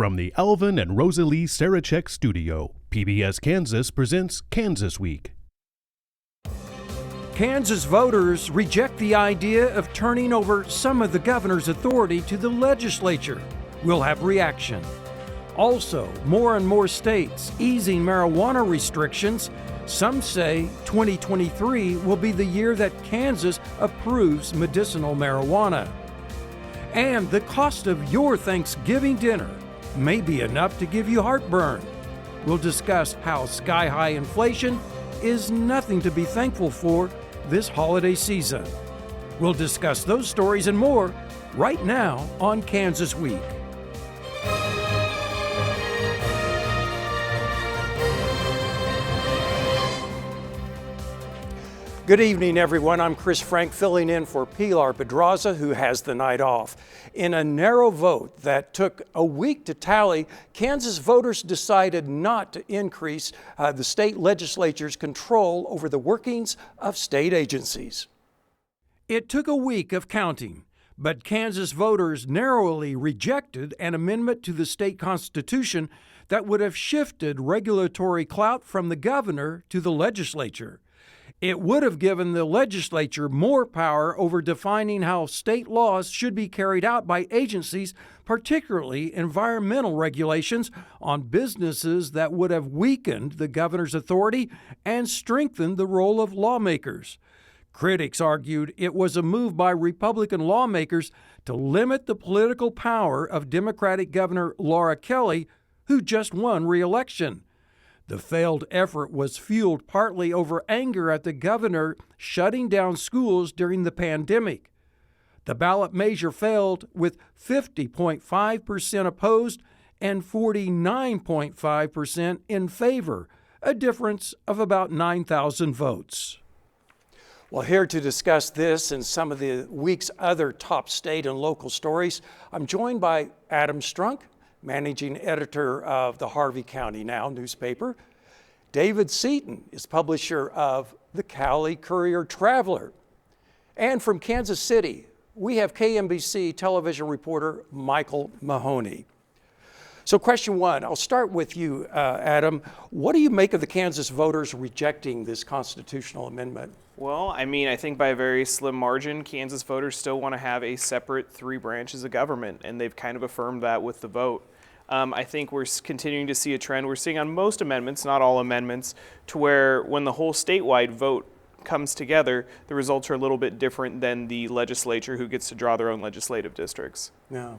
From the Alvin and Rosalie Sarachek studio, PBS Kansas presents Kansas Week. Kansas voters reject the idea of turning over some of the governor's authority to the legislature. We'll have reaction. Also, more and more states easing marijuana restrictions. Some say 2023 will be the year that Kansas approves medicinal marijuana. And the cost of your Thanksgiving dinner may be enough to give you heartburn. We'll discuss how sky-high inflation is nothing to be thankful for this holiday season. We'll discuss those stories and more right now on Kansas Week. Good evening, everyone. I'm Chris Frank, filling in for Pilar Pedraza, who has the night off. In a narrow vote that took a week to tally, Kansas voters decided not to increase the state legislature's control over the workings of state agencies. It took a week of counting, but Kansas voters narrowly rejected an amendment to the state constitution that would have shifted regulatory clout from the governor to the legislature. It would have given the legislature more power over defining how state laws should be carried out by agencies, particularly environmental regulations on businesses that would have weakened the governor's authority and strengthened the role of lawmakers. Critics argued it was a move by Republican lawmakers to limit the political power of Democratic Governor Laura Kelly, who just won re-election. The failed effort was fueled partly over anger at the governor shutting down schools during the pandemic. The ballot measure failed with 50.5% opposed and 49.5% in favor, a difference of about 9,000 votes. Well, here to discuss this and some of the week's other top state and local stories, I'm joined by Adam Strunk, managing editor of the Harvey County Now newspaper. David Seaton is publisher of the Cali Courier-Traveler. And from Kansas City, we have KMBC television reporter Michael Mahoney. So question one, I'll start with you, Adam. What do you make of the Kansas voters rejecting this constitutional amendment? Well, I think by a very slim margin, Kansas voters still want to have a separate three branches of government, and they've kind of affirmed that with the vote. I think we're continuing to see a trend we're seeing on most amendments, not all amendments, to where when the whole statewide vote comes together, the results are a little bit different than the legislature who gets to draw their own legislative districts. Yeah.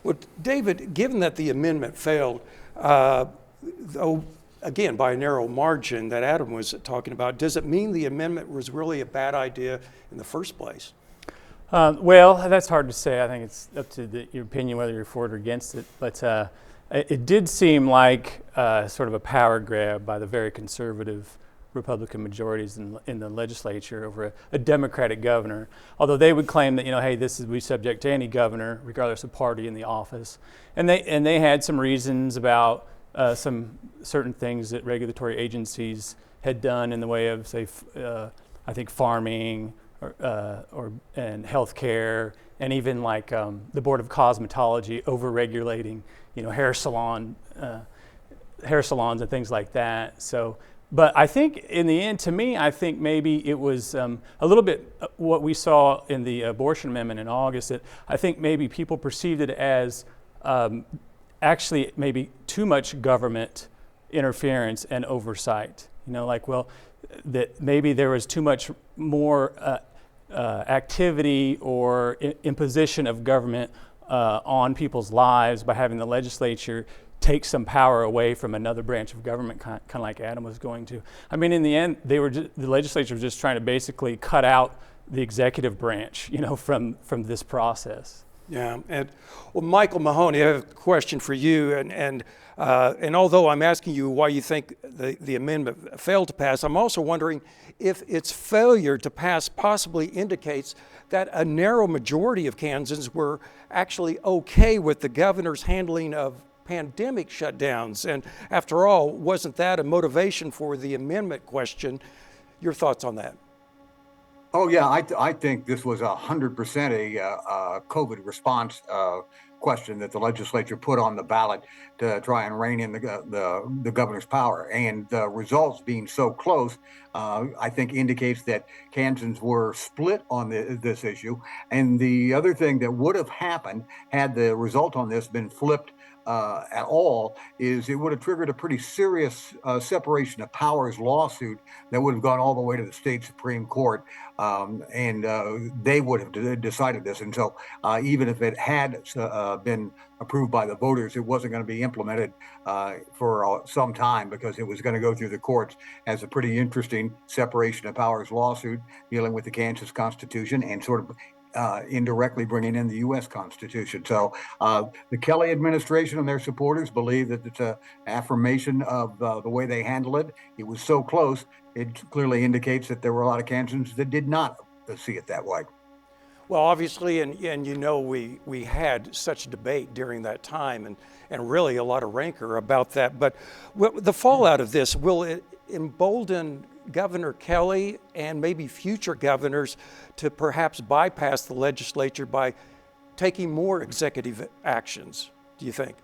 Well, David, given that the amendment failed, though, again, by a narrow margin that Adam was talking about, does it mean the amendment was really a bad idea in the first place? Well, that's hard to say. I think it's up to your opinion whether you're for it or against it. But it did seem like sort of a power grab by the very conservative Republican majorities in the legislature over a Democratic governor. Although they would claim that, hey, we subject to any governor, regardless of party in the office. And they had some reasons about some certain things that regulatory agencies had done in the way of, say, I think farming, and healthcare, and even like the Board of Cosmetology over-regulating, hair salons and things like that. So, but I think in the end, to me, I think maybe it was a little bit what we saw in the abortion amendment in August. That I think maybe people perceived it as actually maybe too much government interference and oversight. That maybe there was too much more activity or imposition of government on people's lives by having the legislature take some power away from another branch of government, kind of like Adam was going to. In the end, the legislature was just trying to basically cut out the executive branch, from this process. Yeah, and well, Michael Mahoney, I have a question for you, and although I'm asking you why you think the amendment failed to pass, I'm also wondering if its failure to pass possibly indicates that a narrow majority of Kansans were actually okay with the governor's handling of pandemic shutdowns. And after all, wasn't that a motivation for the amendment question? Your thoughts on that? Oh yeah, I think this was 100% a COVID response question that the legislature put on the ballot to try and rein in the governor's power. And the results being so close, I think indicates that Kansans were split on this issue. And the other thing that would have happened had the result on this been flipped at all is it would have triggered a pretty serious separation of powers lawsuit that would have gone all the way to the state Supreme Court, and they would have decided this. And so even if it had been approved by the voters, it wasn't going to be implemented for some time because it was going to go through the courts as a pretty interesting separation of powers lawsuit dealing with the Kansas Constitution and sort of indirectly bringing in the U.S. Constitution. So the Kelly administration and their supporters believe that it's an affirmation of the way they handled it. It was so close, it clearly indicates that there were a lot of Kansans that did not see it that way. Well, obviously, and you know, we had such debate during that time and really a lot of rancor about that. But the fallout of this, will it embolden Governor Kelly and maybe future governors to perhaps bypass the legislature by taking more executive actions, do you think?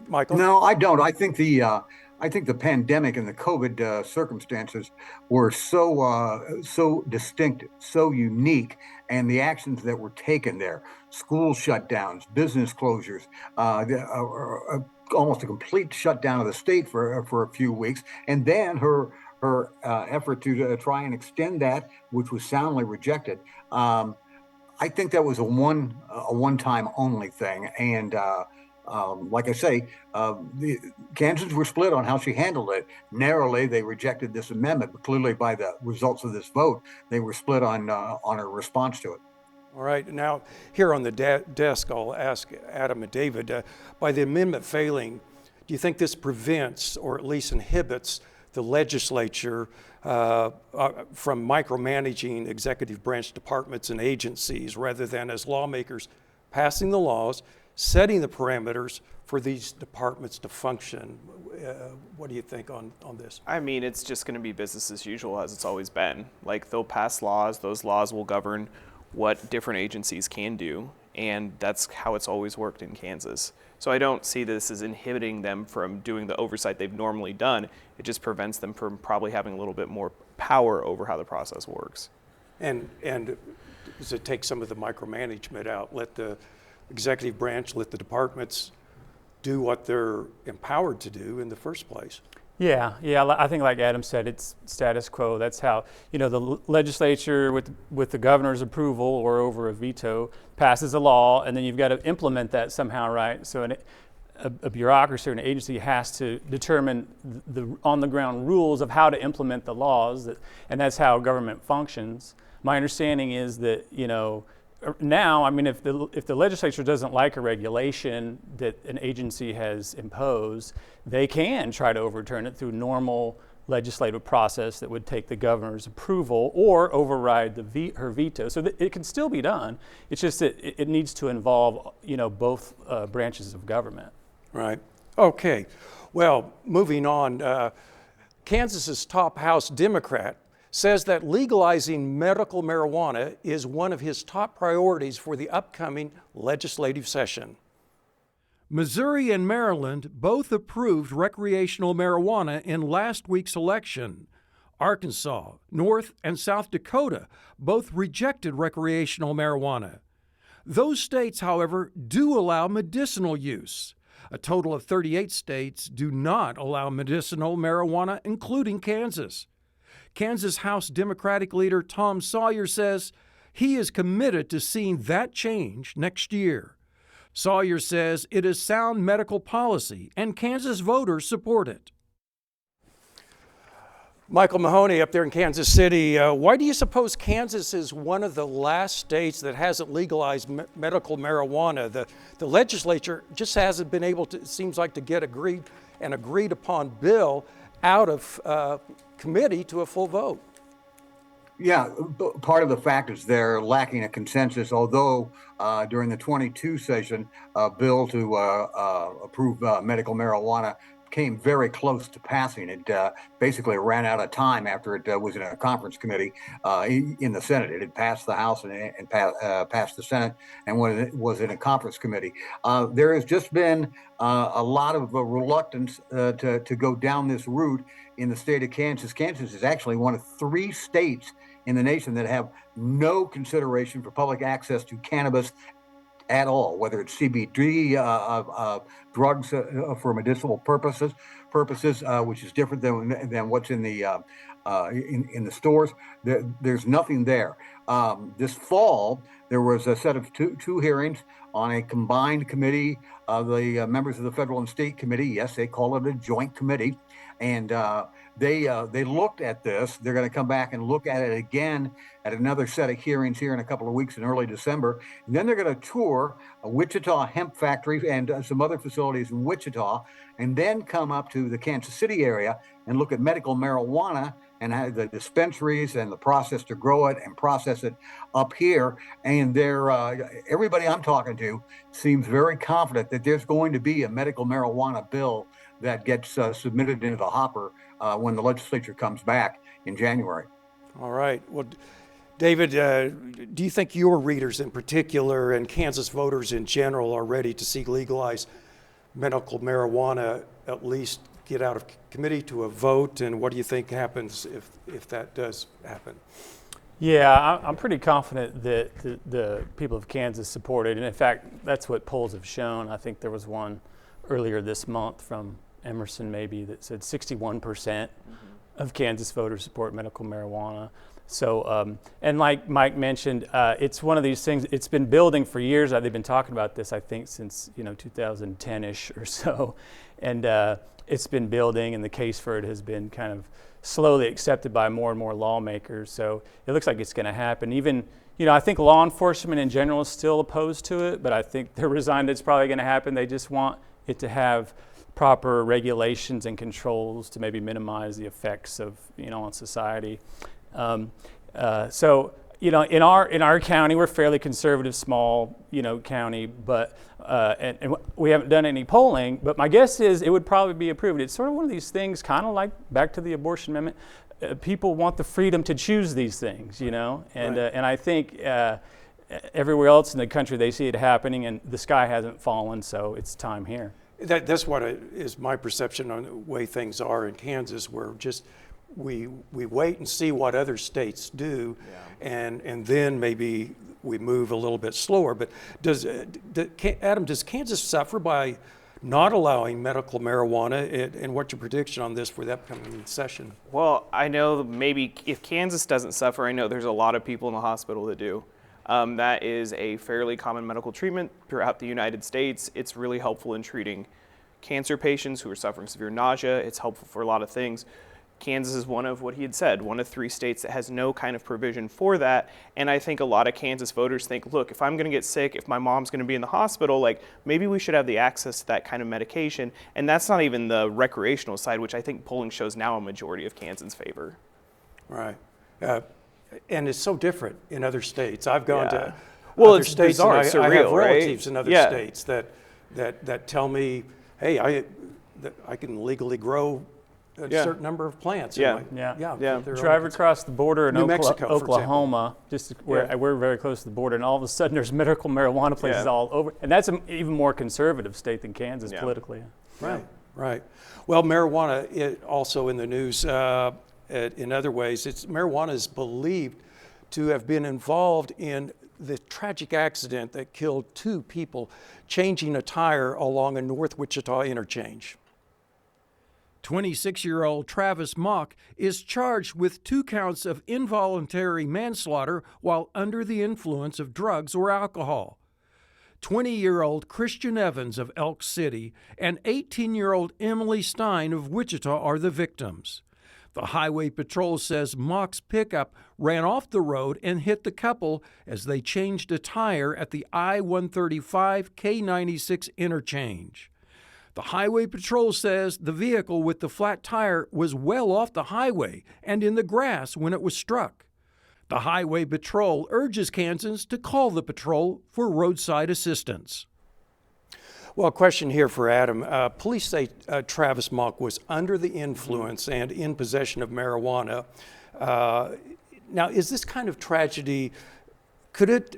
Michael? No, I don't. I think the pandemic and the COVID circumstances were so distinct, so unique, and the actions that were taken there, school shutdowns, business closures, almost a complete shutdown of the state for a few weeks, and then her effort to try and extend that, which was soundly rejected. I think that was a one-time only thing, and like I say, the Kansans were split on how she handled it. Narrowly, they rejected this amendment, but clearly by the results of this vote, they were split on her response to it. All right, now here on the desk, I'll ask Adam and David, by the amendment failing, do you think this prevents or at least inhibits the legislature from micromanaging executive branch departments and agencies rather than as lawmakers passing the laws, setting the parameters for these departments to function? What do you think on this? I mean, it's just going to be business as usual as it's always been. Like, they'll pass laws, those laws will govern what different agencies can do, and that's how it's always worked in Kansas. So I don't see this as inhibiting them from doing the oversight they've normally done. It just prevents them from probably having a little bit more power over how the process works. And does it take some of the micromanagement out? Let the executive branch, let the departments do what they're empowered to do in the first place. Yeah, I think like Adam said, it's status quo. That's how, the legislature with the governor's approval or over a veto passes a law, and then you've got to implement that somehow, right? So a bureaucracy or an agency has to determine the on-the-ground rules of how to implement the laws, and that's how government functions. My understanding is that, now, I mean, if the legislature doesn't like a regulation that an agency has imposed, they can try to overturn it through normal legislative process that would take the governor's approval or override her veto. So it can still be done. It's just that it needs to involve, both branches of government. Right. Okay. Well, moving on, Kansas's top House Democrat says that legalizing medical marijuana is one of his top priorities for the upcoming legislative session. Missouri and Maryland both approved recreational marijuana in last week's election. Arkansas, North and South Dakota both rejected recreational marijuana. Those states, however, do allow medicinal use. A total of 38 states do not allow medicinal marijuana, including Kansas. Kansas House Democratic leader Tom Sawyer says he is committed to seeing that change next year. Sawyer says it is sound medical policy and Kansas voters support it. Michael Mahoney up there in Kansas City, why do you suppose Kansas is one of the last states that hasn't legalized medical marijuana? The legislature just hasn't been able to, it seems like, to get agreed upon bill out of committee to a full vote. Yeah, part of the fact is they're lacking a consensus, although during the 22 session, a bill to approve medical marijuana came very close to passing. It basically ran out of time after it was in a conference committee in the Senate. It had passed the House and passed the Senate, and when it was in a conference committee, there has just been a lot of reluctance to go down this route in the state of Kansas. Kansas is actually one of 3 states in the nation that have no consideration for public access to cannabis at all, whether it's CBD drugs for medicinal purposes, which is different than what's in the stores. There's nothing there. This fall, there was a set of two hearings on a combined committee of the members of the federal and state committee. Yes, they call it a joint committee, and they looked at this. They're going to come back and look at it again at another set of hearings here in a couple of weeks in early December. And then they're going to tour a Wichita hemp factory and some other facilities in Wichita, and then come up to the Kansas City area and look at medical marijuana and how the dispensaries and the process to grow it and process it up here. And everybody I'm talking to seems very confident that there's going to be a medical marijuana bill that gets submitted into the hopper when the legislature comes back in January. All right. Well, David, do you think your readers in particular and Kansas voters in general are ready to see legalized medical marijuana at least get out of committee to a vote? And what do you think happens if that does happen? Yeah, I'm pretty confident that the people of Kansas support it. And in fact, that's what polls have shown. I think there was one earlier this month from Emerson maybe that said 61% of Kansas voters support medical marijuana. So, and like Mike mentioned, it's one of these things, it's been building for years. They've been talking about this, I think, since 2010-ish or so. And it's been building, and the case for it has been kind of slowly accepted by more and more lawmakers. So it looks like it's going to happen. Even, I think law enforcement in general is still opposed to it, but I think they're resigned it's probably going to happen. They just want it to have proper regulations and controls to maybe minimize the effects of, on society. So, in our county, we're fairly conservative, small, county, but and we haven't done any polling. But my guess is it would probably be approved. It's sort of one of these things, kind of like back to the abortion amendment. People want the freedom to choose these things, and Right. And I think everywhere else in the country they see it happening, and the sky hasn't fallen, so it's time here. That's what is my perception on the way things are in Kansas, where just we wait and see what other states do, and then maybe we move a little bit slower. But Adam, does Kansas suffer by not allowing medical marijuana, and what's your prediction on this for the upcoming session? Well, I know maybe if Kansas doesn't suffer, I know there's a lot of people in the hospital that do. That is a fairly common medical treatment throughout the United States. It's really helpful in treating cancer patients who are suffering severe nausea. It's helpful for a lot of things. Kansas is one of what he had said, one of 3 states that has no kind of provision for that. And I think a lot of Kansas voters think, look, if I'm going to get sick, if my mom's going to be in the hospital, maybe we should have the access to that kind of medication. And that's not even the recreational side, which I think polling shows now a majority of Kansas favor. Right. And it's so different in other states. I've gone to well, other it's states, bizarre. and It's I have surreal, relatives right? in other states that tell me, hey, I can legally grow a certain number of plants. Yeah. Drive across the border in Mexico, for Oklahoma, just where we're very close to the border, and all of a sudden there's medical marijuana places all over. And that's an even more conservative state than Kansas politically. Right. Well, marijuana also in the news in other ways. Marijuana is believed to have been involved in the tragic accident that killed 2 people changing a tire along a North Wichita interchange. 26-year-old Travis Mock is charged with 2 counts of involuntary manslaughter while under the influence of drugs or alcohol. 20-year-old Christian Evans of Elk City and 18-year-old Emily Stein of Wichita are the victims. The Highway Patrol says Mock's pickup ran off the road and hit the couple as they changed a tire at the I-135 K96 interchange. The Highway Patrol says the vehicle with the flat tire was well off the highway and in the grass when it was struck. The Highway Patrol urges Kansans to call the patrol for roadside assistance. Well, a question here for Adam. Police say Travis Monk was under the influence and in possession of marijuana. Now, is this kind of tragedy, could it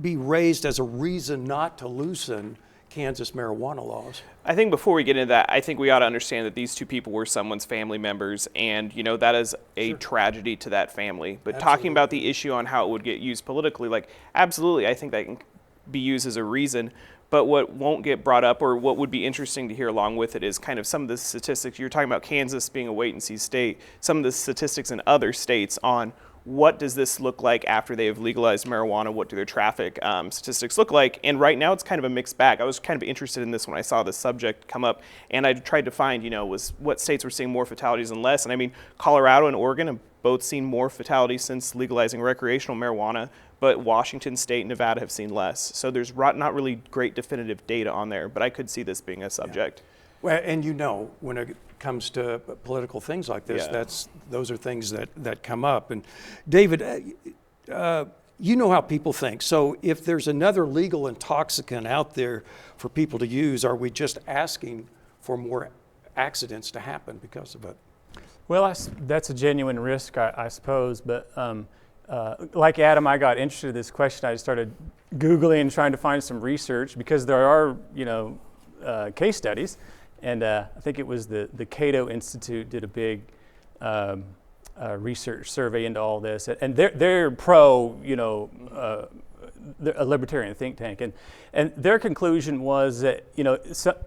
be raised as a reason not to loosen Kansas marijuana laws? I think before we get into that, I think we ought to understand that these two people were someone's family members, and that is a tragedy to that family. But talking about the issue on how it would get used politically, absolutely, I think that can be used as a reason. But what won't get brought up, or what would be interesting to hear along with it, is kind of some of the statistics. You're talking about Kansas being a wait-and-see state. Some of the statistics in other states on what does this look like after they have legalized marijuana? What do their traffic statistics look like? And right now it's kind of a mixed bag. I was kind of interested in this when I saw this subject come up, and I tried to find, was what states were seeing more fatalities and less. And I mean, Colorado and Oregon have both seen more fatalities since legalizing recreational marijuana, but Washington State and Nevada have seen less. So there's not really great definitive data on there, but I could see this being a subject. Yeah. Well, and when it comes to political things like this, those are things that come up. And David, you know how people think. So if there's another legal intoxicant out there for people to use, are we just asking for more accidents to happen because of it? Well, that's a genuine risk, I suppose. But like Adam, I got interested in this question. I started Googling and trying to find some research because there are, case studies. And I think it was the Cato Institute did a big research survey into all this. And they're pro, a libertarian think tank. And their conclusion was that,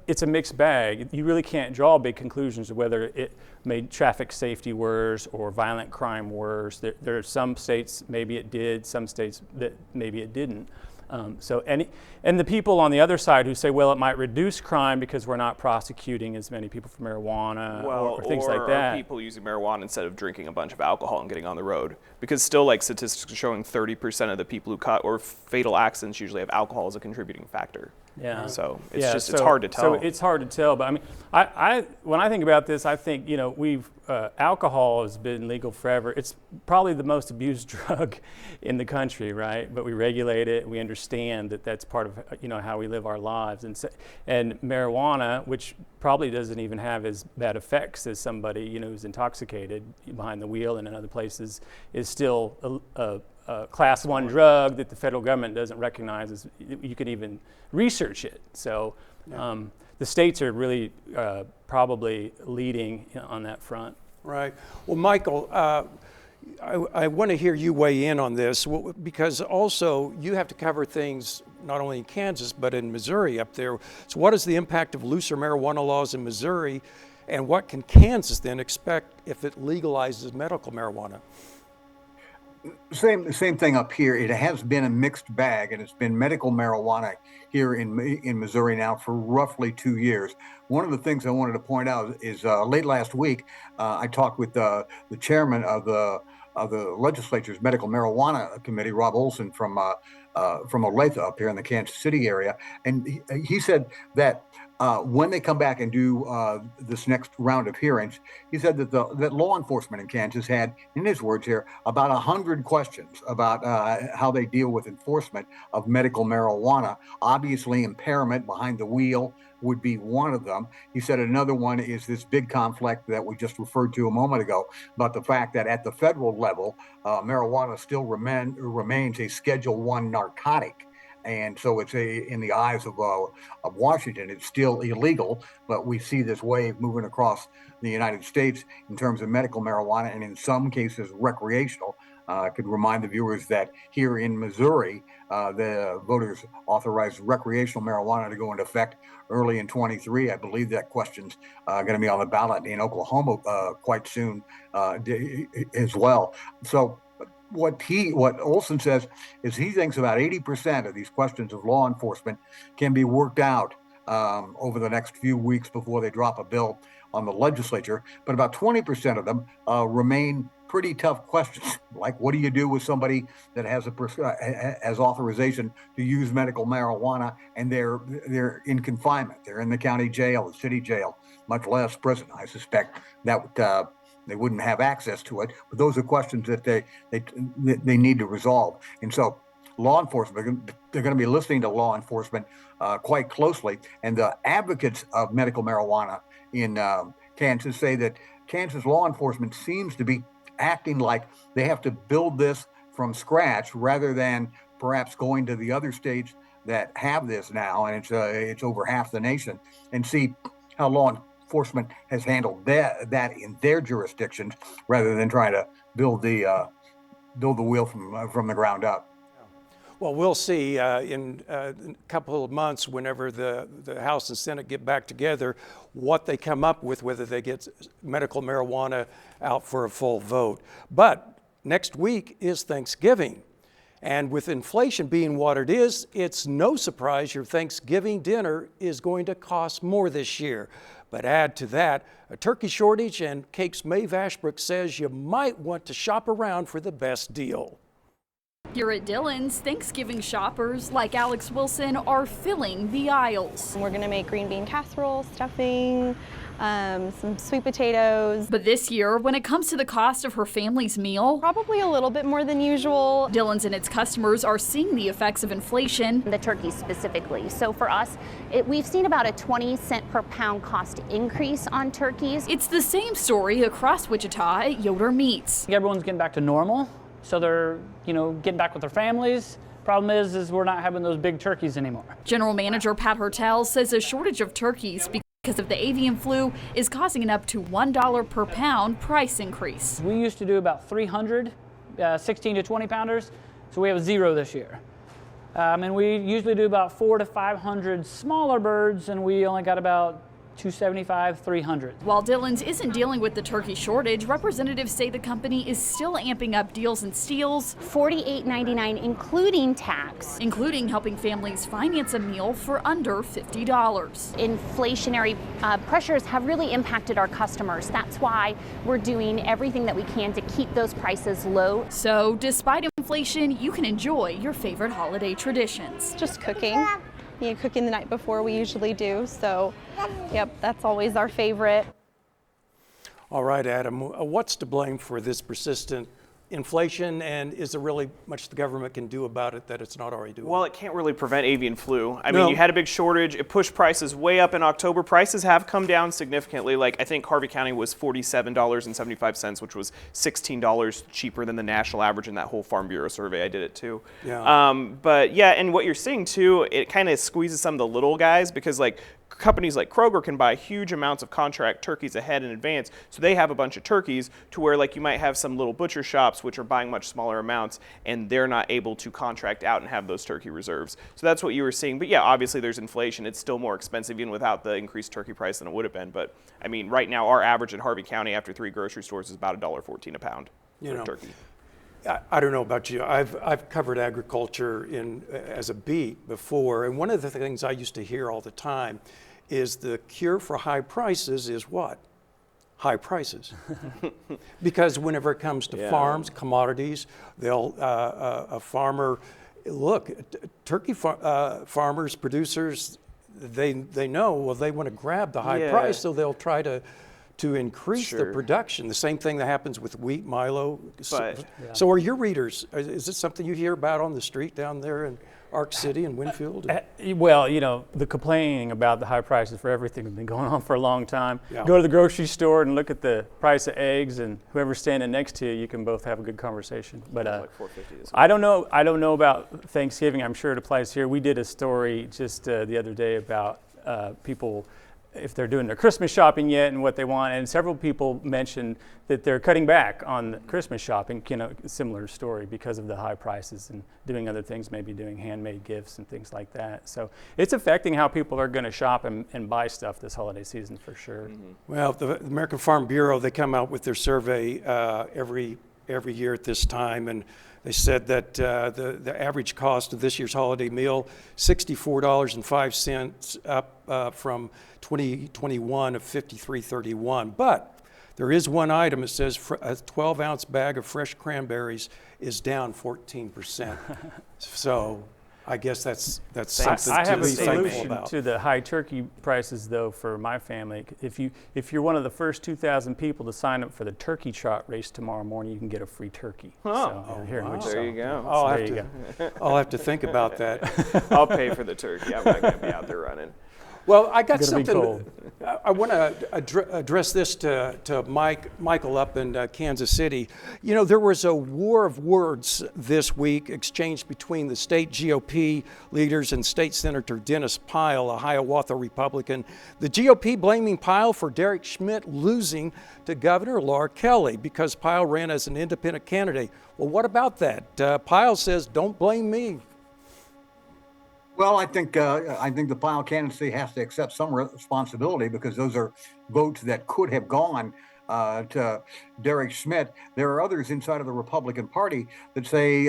it's a mixed bag. You really can't draw big conclusions of whether it made traffic safety worse or violent crime worse. There are some states maybe it did, some states that maybe it didn't. And the people on the other side who say, well, it might reduce crime because we're not prosecuting as many people for marijuana or things like that. Or people using marijuana instead of drinking a bunch of alcohol and getting on the road. Because still, statistics are showing 30% of the people who caught or fatal accidents usually have alcohol as a contributing factor. Yeah. So it's hard to tell. So it's hard to tell. But I mean, when I think about this, I think, alcohol has been legal forever. It's probably the most abused drug in the country, right? But we regulate it. We understand that that's part of, how we live our lives. And marijuana, which probably doesn't even have as bad effects as somebody, who's intoxicated behind the wheel and in other places, is still a class 1 drug that the federal government doesn't recognize as you can even research it. So the states are really probably leading on that front. Right. Well, Michael, I want to hear you weigh in on this because also you have to cover things not only in Kansas but in Missouri up there. So what is the impact of looser marijuana laws in Missouri, and what can Kansas then expect if it legalizes medical marijuana? Same thing up here. It has been a mixed bag, and it's been medical marijuana here in Missouri now for roughly 2 years. One of the things I wanted to point out is late last week, I talked with the chairman of the legislature's medical marijuana committee, Rob Olson from Olathe up here in the Kansas City area, and he said that when they come back and do this next round of hearings, he said that law enforcement in Kansas had, in his words here, about 100 questions about how they deal with enforcement of medical marijuana. Obviously, impairment behind the wheel would be one of them. He said another one is this big conflict that we just referred to a moment ago about the fact that at the federal level, marijuana still remains a Schedule I narcotic. And so it's in the eyes of Washington, it's still illegal, but we see this wave moving across the United States in terms of medical marijuana, and in some cases recreational. I could remind the viewers that here in Missouri, the voters authorized recreational marijuana to go into effect early in 23. I believe that question's going to be on the ballot in Oklahoma quite soon as well. So what Olson says is he thinks about 80% of these questions of law enforcement can be worked out over the next few weeks before they drop a bill on the legislature, but about 20% of them remain pretty tough questions, like what do you do with somebody that has has authorization to use medical marijuana and they're in confinement, they're in the county jail, the city jail, much less prison. I suspect that they wouldn't have access to it, but those are questions that they need to resolve. And so law enforcement. They're going to be listening to law enforcement quite closely. And the advocates of medical marijuana in Kansas say that Kansas law enforcement seems to be acting like they have to build this from scratch rather than perhaps going to the other states that have this now, and it's over half the nation, and see how law enforcement has handled that in their jurisdictions rather than trying to build the wheel from the ground up. Well, we'll see in a couple of months, whenever the House and Senate get back together, what they come up with, whether they get medical marijuana out for a full vote. But next week is Thanksgiving. And with inflation being what it is, it's no surprise your Thanksgiving dinner is going to cost more this year. But add to that a turkey shortage, and Cakes Maeve Ashbrook says you might want to shop around for the best deal. Here at Dillon's, Thanksgiving shoppers like Alex Wilson are filling the aisles. We're going to make green bean casserole, stuffing, some sweet potatoes. But this year, when it comes to the cost of her family's meal, Probably a little bit more than usual. Dillon's and its customers are seeing the effects of inflation. The turkey specifically. So for us, we've seen about a 20-cent per pound cost increase on turkeys. It's the same story across Wichita at Yoder Meats. Everyone's getting back to normal, so they're, getting back with their families. Problem is we're not having those big turkeys anymore. General Manager Pat Hertel says a shortage of turkeys because of the avian flu is causing an up to $1 per pound price increase. We used to do about 300 16 to 20 pounders, so we have 0 this year. And we usually do about 400 to 500 smaller birds, and we only got about 275, 300. While Dillon's isn't dealing with the turkey shortage, representatives say the company is still amping up deals and steals, $48.99 including tax. including helping families finance a meal for under $50. Inflationary pressures have really impacted our customers. That's why we're doing everything that we can to keep those prices low. So, despite inflation, you can enjoy your favorite holiday traditions. Just cooking. Cooking the night before we usually do. So, yep, that's always our favorite. All right, Adam, what's to blame for this persistent inflation, and is there really much the government can do about it that it's not already doing? Well, it can't really prevent avian flu. I No. mean, you had a big shortage. It pushed prices way up in October. Prices have come down significantly. Like, I think Harvey County was $47.75, which was $16 cheaper than the national average in that whole Farm Bureau survey. I did it too. Yeah. But yeah, and what you're seeing too, it kind of squeezes some of the little guys, because like companies like Kroger can buy huge amounts of contract turkeys ahead in advance, so they have a bunch of turkeys, to where like you might have some little butcher shops which are buying much smaller amounts, and they're not able to contract out and have those turkey reserves. So that's what you were seeing. But yeah, obviously there's inflation. It's still more expensive even without the increased turkey price than it would have been. But I mean, right now our average in Harvey County after 3 grocery stores is about $1.14 a pound for turkey. I don't know about you. I've covered agriculture as a beat before, and one of the things I used to hear all the time is the cure for high prices is what? High prices. Because whenever it comes to farms, commodities, a farmer, look, turkey farmers, producers, they know, well, they want to grab the high price, so they'll try to increase the production. The same thing that happens with wheat, milo. So are your readers, is this something you hear about on the street down there in Ark City and Winfield? Well, the complaining about the high prices for everything has been going on for a long time. Yeah. Go to the grocery store and look at the price of eggs, and whoever's standing next to you, you can both have a good conversation. But like $4.50 this I don't know about Thanksgiving. I'm sure it applies here. We did a story just the other day about people, if they're doing their Christmas shopping yet and what they want, and several people mentioned that they're cutting back on Christmas shopping, similar story, because of the high prices and doing other things, maybe doing handmade gifts and things like that. So it's affecting how people are going to shop and buy stuff this holiday season for sure. Mm-hmm. Well, the American Farm Bureau, they come out with their survey every year at this time, and they said that the average cost of this year's holiday meal, $64.05, up from 2021 of $53.31. But there is one item. It says a 12-ounce bag of fresh cranberries is down 14%. So I guess that's Thanks. something I to have a be thankful solution about. to the high turkey prices, though, for my family. If you're one of the first 2,000 people to sign up for the turkey trot race tomorrow morning, you can get a free turkey. Here in Wichita. There you go. I'll have to think about that. I'll pay for the turkey. I'm not going to be out there running. Well, I got Gonna be something. cold. I want to address this to Michael up in Kansas City. You know, there was a war of words this week exchanged between the state GOP leaders and State Senator Dennis Pyle, a Hiawatha Republican. The GOP blaming Pyle for Derek Schmidt losing to Governor Laura Kelly because Pyle ran as an independent candidate. Well, what about that? Pyle says, "Don't blame me." Well, I think the Pyle candidacy has to accept some responsibility because those are votes that could have gone to Derek Schmidt. There are others inside of the Republican Party that say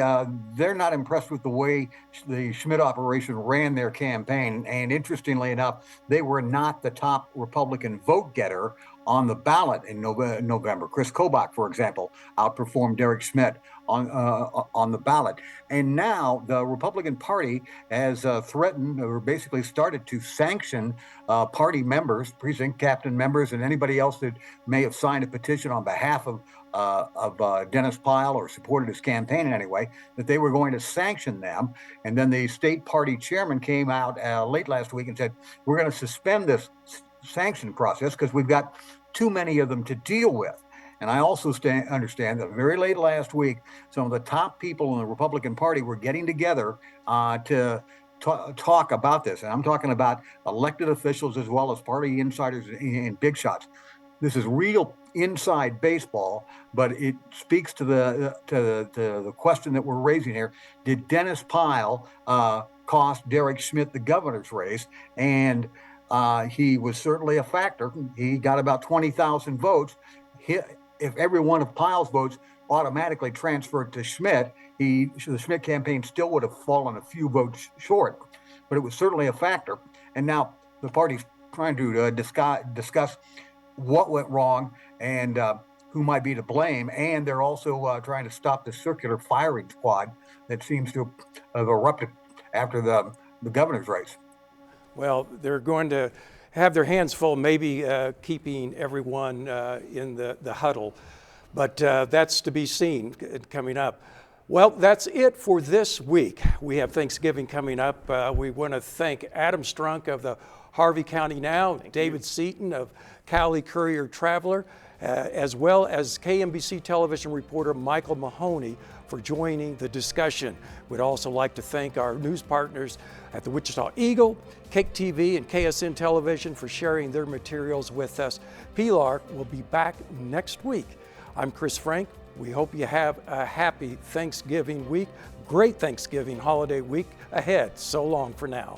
they're not impressed with the way the Schmidt operation ran their campaign. And interestingly enough, they were not the top Republican vote getter on the ballot in November. Chris Kobach, for example, outperformed Derek Schmidt on the ballot. And now the Republican Party has threatened or basically started to sanction party members, precinct captain members, and anybody else that may have signed a petition on behalf of Dennis Pyle or supported his campaign in any way, that they were going to sanction them. And then the state party chairman came out late last week and said, we're going to suspend this sanction process because we've got too many of them to deal with. And I also understand that very late last week, some of the top people in the Republican Party were getting together to talk about this. And I'm talking about elected officials as well as party insiders and big shots. This is real inside baseball, but it speaks to the question that we're raising here. Did Dennis Pyle cost Derek Schmidt the governor's race? And he was certainly a factor. He got about 20,000 votes. If every one of Pyle's votes automatically transferred to Schmidt, the Schmidt campaign still would have fallen a few votes short. But it was certainly a factor. And now the party's trying to discuss what went wrong and who might be to blame. And they're also trying to stop the circular firing squad that seems to have erupted after the governor's race. Well, they're going to have their hands full, maybe keeping everyone in the huddle. But that's to be seen coming up. Well, that's it for this week. We have Thanksgiving coming up. We want to thank Adam Strunk of the Harvey County Now, David Seaton of Cali Courier Traveler, as well as KMBC television reporter Michael Mahoney for joining the discussion. We'd also like to thank our news partners at the Wichita Eagle, Cake TV, and KSN Television for sharing their materials with us. Pilar will be back next week. I'm Chris Frank. We hope you have a happy Thanksgiving week, great Thanksgiving holiday week ahead. So long for now.